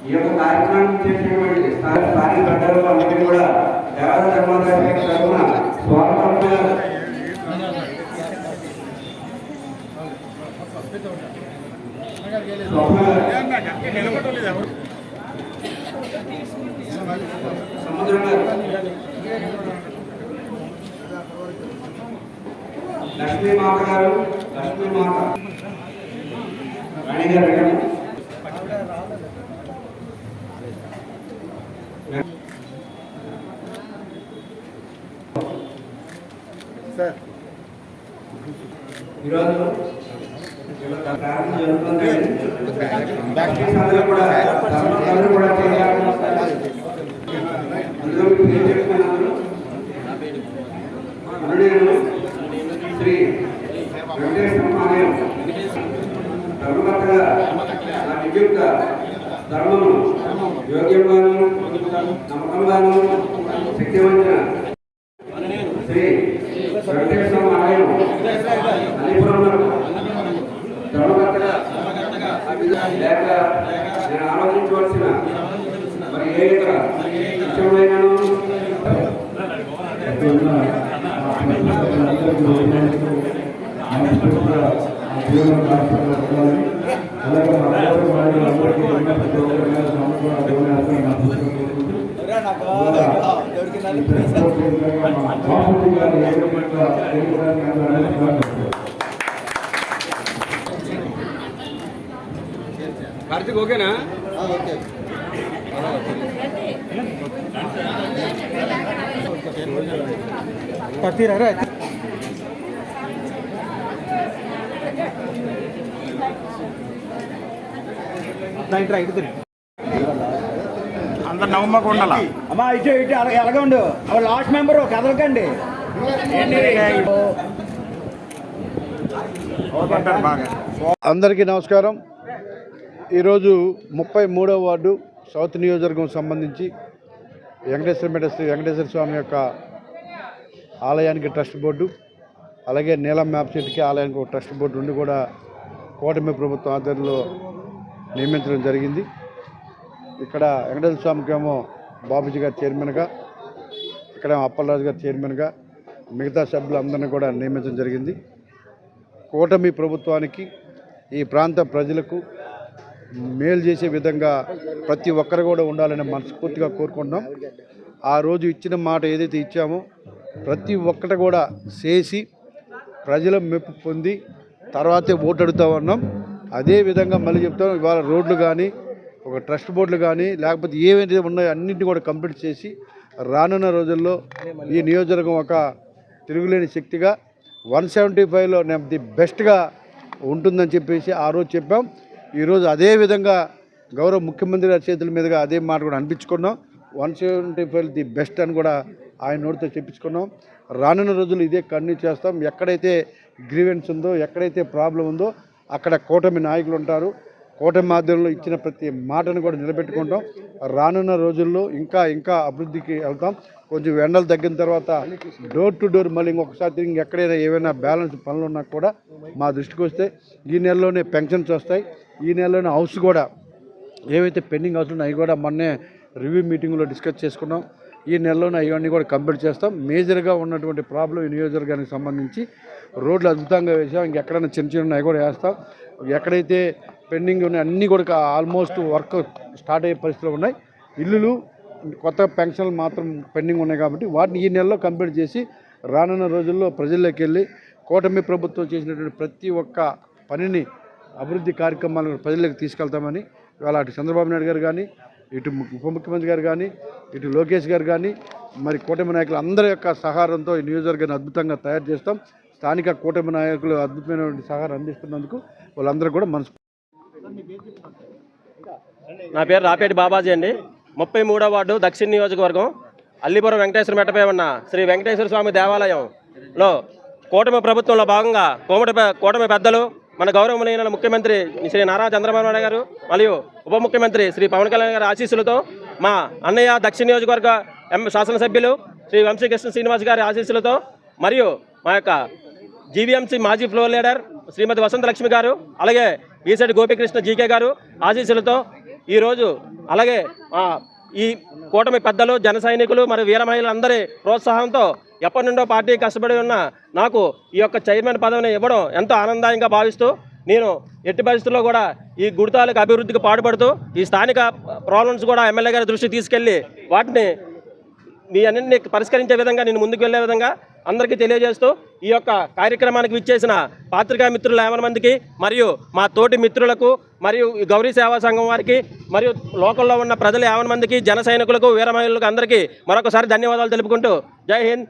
ఈ యొక్క కార్యక్రమం చేసినటువంటి స్థానిక పెద్దలు అందరికీ కూడా దేవాదాయ ధర్మాదాయ తరఫున స్వాగతంగా లక్ష్మీ మాత గారు లక్ష్మీ మాత రాణి గారు ఈరోజు శ్రీ వెంకటేశ్వర ఆలయం ధర్మకర్తగా నా నియుక్త ధర్మము యోగ్యంగాను నమ్మకంగాను శక్తివంచిన శ్రీ వెంకటేశ్వర ఆలయం అలీపురంలో ధర్మకర్తగా లేక నేను ఆలోచించవలసిన మరి ఏ ఇతర విషయమైనాను కార్తీక్ ఓకేనా? ఓకే. పట్టిరా అందరు నమ్మకం ఉండాల అమ్మా ఇటు ఇటు అలాగే ఉండు లాస్ట్ మెంబరు కదలకండి అందరికీ నమస్కారం. ఈరోజు 33వ వార్డు సౌత్ నియోజకవర్గం సంబంధించి వెంకటేశ్వర స్వామి యొక్క ఆలయానికి ట్రస్ట్ బోర్డు, అలాగే నీలం మ్యాప్ చెట్టుకి ఆలయానికి ఒక ట్రస్ట్ బోర్డు నుండి కూడా కూటమి ప్రభుత్వం ఆధ్వర్యంలో నియమించడం జరిగింది. ఇక్కడ వెంకటేశ్వర స్వామికి ఏమో బాబుజీ గారు చైర్మన్గా, ఇక్కడ అప్పలరాజు గారు చైర్మన్గా, మిగతా సభ్యులందరినీ కూడా నియమించడం జరిగింది. కూటమి ప్రభుత్వానికి ఈ ప్రాంత ప్రజలకు మేలు చేసే విధంగా ప్రతి ఒక్కరు కూడా ఉండాలని మనస్ఫూర్తిగా కోరుకుంటున్నాం. ఆ రోజు ఇచ్చిన మాట ఏదైతే ఇచ్చామో ప్రతి ఒక్కటి కూడా చేసి ప్రజల మెప్పు పొంది తర్వాతే ఓటు అడుగుతూ ఉన్నాం. అదేవిధంగా మళ్ళీ చెప్తాం, ఇవాళ రోడ్లు కానీ ఒక ట్రస్ట్ బోర్డులు కానీ లేకపోతే ఏవైతే ఉన్నాయో అన్నింటినీ కూడా కంప్లీట్ చేసి రానున్న రోజుల్లో ఈ నియోజకవర్గం ఒక తిరుగులేని శక్తిగా 175లో ది బెస్ట్గా ఉంటుందని చెప్పేసి ఆ రోజు చెప్పాం. ఈరోజు అదేవిధంగా గౌరవ ముఖ్యమంత్రి గారి చేతుల మీదుగా అదే మాట కూడా అనిపించుకున్నాం. 175 ది బెస్ట్ అని కూడా ఆయన నోటితో చెప్పించుకున్నాం. రానున్న రోజులు ఇదే కంటిన్యూ చేస్తాం. ఎక్కడైతే గ్రీవెన్స్ ఉందో, ఎక్కడైతే ప్రాబ్లం ఉందో అక్కడ కూటమి నాయకులు ఉంటారు. కూటమి మాధ్యమంలో ఇచ్చిన ప్రతి మాటను కూడా నిలబెట్టుకుంటాం. రానున్న రోజుల్లో ఇంకా అభివృద్ధికి వెళ్తాం. కొంచెం ఎండలు తగ్గిన తర్వాత డోర్ టు డోర్ మళ్ళీ ఇంకొకసారి తిరిగి ఎక్కడైనా ఏమైనా బ్యాలెన్స్ పనులు ఉన్నా కూడా మా దృష్టికి వస్తే ఈ నెలలోనే పెన్షన్స్ వస్తాయి. ఈ నెలలోనే హౌస్ కూడా ఏవైతే పెండింగ్ హౌస్ ఉన్నాయో అవి కూడా మొన్నే రివ్యూ మీటింగ్లో డిస్కస్ చేసుకున్నాం. ఈ నెలలోనే అవన్నీ కూడా కంప్లీట్ చేస్తాం. మేజర్గా ఉన్నటువంటి ప్రాబ్లం ఈ నియోజకవర్గానికి సంబంధించి రోడ్లు అద్భుతంగా వేసాం. ఇంకెక్కడైనా చిన్న అవి కూడా వేస్తాం. ఎక్కడైతే పెండింగ్ ఉన్నాయి అన్నీ కూడా ఆల్మోస్ట్ వర్క్ స్టార్ట్ అయ్యే పరిస్థితులు ఉన్నాయి. ఇల్లులు కొత్త పెన్షన్లు మాత్రం పెండింగ్ ఉన్నాయి కాబట్టి వాటిని ఈ నెలలో కంప్లీట్ చేసి రానున్న రోజుల్లో ప్రజల్లోకి వెళ్ళి కూటమి ప్రభుత్వం చేసినటువంటి ప్రతి ఒక్క పనిని అభివృద్ధి కార్యక్రమాలను ప్రజల్లోకి తీసుకెళ్తామని ఇవాళ అటు చంద్రబాబు నాయుడు గారు కానీ, ఇటు ఉప ముఖ్యమంత్రి గారు కానీ, ఇటు లోకేష్ గారు కానీ, మరి కూటమి నాయకులు అందరి యొక్క సహకారంతో ఈ నియోజకవర్గాన్ని అద్భుతంగా తయారు చేస్తాం. స్థానిక కూటమి నాయకులు అద్భుతమైనటువంటి సహకారం అందిస్తున్నందుకు వాళ్ళందరూ కూడా మనసు. నా పేరు రాపేటి బాబాజీ అండి. 33వ వార్డు దక్షిణ నియోజకవర్గం అల్లిపురం వెంకటేశ్వర మెట్టపై ఉన్న శ్రీ వెంకటేశ్వర స్వామి దేవాలయంలో కూటమి ప్రభుత్వంలో భాగంగా కూటమి పెద్దలు మన గౌరవనీయులైన ముఖ్యమంత్రి శ్రీ నారా చంద్రబాబు నాయుడు గారు మరియు ఉప ముఖ్యమంత్రి శ్రీ పవన్ కళ్యాణ్ గారి ఆశీస్సులతో మా అన్నయ్య దక్షిణ నియోజకవర్గ శాసనసభ్యులు శ్రీ వంశీకృష్ణ శ్రీనివాస్ గారి ఆశీస్సులతో మరియు మా యొక్క జీవీఎంసీ మాజీ ఫ్లోర్ లీడర్ శ్రీమతి వసంతలక్ష్మి గారు, అలాగే ఈసెటి గోపికృష్ణ జీకే గారు ఆశీస్సులతో ఈరోజు, అలాగే ఈ కూటమి పెద్దలు, జన సైనికులు మరియు వీర మహిళలందరి ప్రోత్సాహంతో ఎప్పటి నుండో పార్టీ కష్టపడి ఉన్న నాకు ఈ యొక్క చైర్మన్ పదవిని ఇవ్వడం ఎంతో ఆనందంగా భావిస్తూ, నేను ఎట్టి పరిస్థితుల్లో కూడా ఈ గుడితాలకు అభివృద్ధికి పాటుపడుతూ ఈ స్థానిక ప్రాబ్లమ్స్ కూడా ఎమ్మెల్యే గారి దృష్టికి తీసుకెళ్లి వాటిని మీ అన్నింటినీ పరిష్కరించే విధంగా నేను ముందుకు వెళ్ళే విధంగా అందరికీ తెలియజేస్తూ, ఈ యొక్క కార్యక్రమానికి విచ్చేసిన పాత్రికా మిత్రులు 50 మందికి మరియు మా తోటి మిత్రులకు మరియు గౌరీ సేవా సంఘం వారికి మరియు లోకల్లో ఉన్న ప్రజలు 50 మందికి, జన సైనికులకు, వీర మహిళలకు అందరికీ మరొకసారి ధన్యవాదాలు తెలుపుకుంటూ జై హింద్.